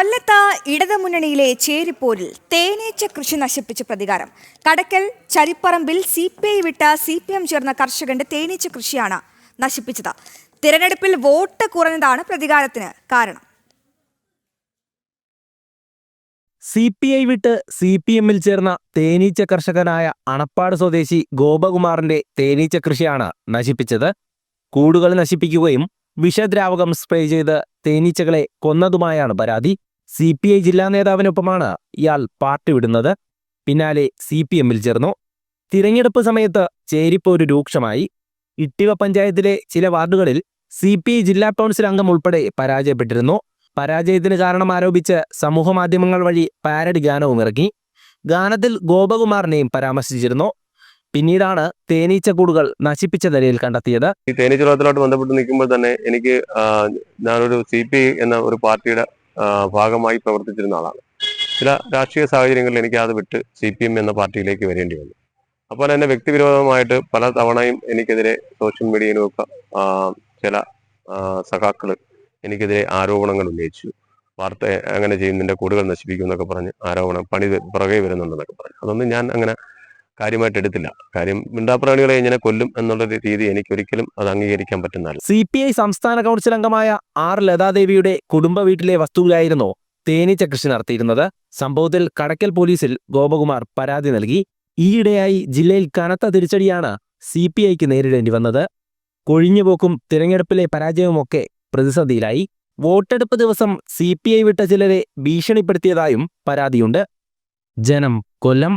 കൊല്ലത്ത് ഇടതുമുന്നണിയിലെ ചേരിപ്പോരിൽ തേനീച്ച കൃഷി നശിപ്പിച്ച പ്രതികാരം. കടക്കൽ ചരിപ്പറമ്പിൽ CPI വിട്ട CPM ചേർന്ന കർഷകന്റെ തേനീച്ച കൃഷിയാണ് നശിപ്പിച്ചത്. തിരഞ്ഞെടുപ്പിൽ വോട്ട് കുറഞ്ഞതാണ് പ്രതികാരത്തിന് കാരണം. CPI വിട്ട് CPMൽ ചേർന്ന തേനീച്ച കർഷകനായ അണപ്പാട് സ്വദേശി ഗോപകുമാറിന്റെ തേനീച്ച കൃഷിയാണ് നശിപ്പിച്ചത്. കൂടുകൾ നശിപ്പിക്കുകയും വിഷദ്രാവകം സ്പ്രേ ചെയ്ത് തേനീച്ചകളെ കൊന്നതുമായാണ് പരാതി. CPI ജില്ലാ നേതാവിനൊപ്പമാണ് ഇയാൾ പാർട്ടി വിടുന്നത്. പിന്നാലെ CPMൽ ചേർന്നു. തിരഞ്ഞെടുപ്പ് സമയത്ത് ചേരിപ്പോര് രൂക്ഷമായി. ഇട്ടിവ പഞ്ചായത്തിലെ ചില വാർഡുകളിൽ CPI ജില്ലാ കൗൺസിൽ അംഗം ഉൾപ്പെടെ പരാജയപ്പെട്ടിരുന്നു. പരാജയത്തിന് കാരണം ആരോപിച്ച് സമൂഹമാധ്യമങ്ങൾ വഴി പാരഡി ഗാനവും ഇറക്കി. ഗാനത്തിൽ ഗോപകുമാറിനെയും പരാമർശിച്ചിരുന്നു. പിന്നീടാണ് തേനീച്ചക്കൂടുകൾ നശിപ്പിച്ച നിലയിൽ കണ്ടെത്തിയത്. ഈ തേനീച്ച വളർത്തലോട്ട് ബന്ധപ്പെട്ട് നിൽക്കുമ്പോൾ തന്നെ എനിക്ക് ഞാനൊരു CPI എന്ന ഒരു പാർട്ടിയുടെ ഭാഗമായി പ്രവർത്തിച്ചിരുന്ന ആളാണ്. ചില രാഷ്ട്രീയ സാഹചര്യങ്ങളിൽ എനിക്ക് അത് വിട്ട് CPM എന്ന പാർട്ടിയിലേക്ക് വരേണ്ടി വന്നു. അപ്പോൾ തന്നെ വ്യക്തിവിരോധമായിട്ട് പല തവണയും എനിക്കെതിരെ സോഷ്യൽ മീഡിയയിലുമൊക്കെ ചില സഖാക്കൾ എനിക്കെതിരെ ആരോപണങ്ങൾ ഉന്നയിച്ചു. വാർത്ത അങ്ങനെ ചെയ്യുന്നതിൻ്റെ കൂടുകൾ നശിപ്പിക്കും എന്നൊക്കെ പറഞ്ഞ് ആരോപണം പണി പുറകെ വരുന്നുണ്ടെന്നൊക്കെ പറഞ്ഞു. അതൊന്നും ഞാൻ അങ്ങനെ കാര്യമായിട്ട് എടുത്തില്ല. കാര്യം മിണ്ടാപ്രാണികളെ ഇങ്ങനെ കൊല്ലും എന്നുള്ള രീതി എനിക്കൊരിക്കലും അത് അംഗീകരിക്കാൻ പറ്റുന്നതല്ല. CPI സംസ്ഥാന കൗൺസിൽ അംഗമായ R ലതാദേവിയുടെ കുടുംബ വീട്ടിലെ വസ്തുവിലായിരുന്നു തേനീച്ച കൃഷി നടത്തിയിരുന്നത്. സംഭവത്തിൽ കടക്കൽ പോലീസിൽ ഗോപകുമാർ പരാതി നൽകി. ഈയിടെയായി ജില്ലയിൽ കനത്ത തിരിച്ചടിയാണ് CPIക്ക് നേരിടേണ്ടി വന്നത്. കൊഴിഞ്ഞുപോക്കും തിരഞ്ഞെടുപ്പിലെ പരാജയവുമൊക്കെ പ്രതിസന്ധിയിലായി. വോട്ടെടുപ്പ് ദിവസം CPI വിട്ട ചിലരെ ഭീഷണിപ്പെടുത്തിയതായും പരാതിയുണ്ട്. ജനം, കൊല്ലം.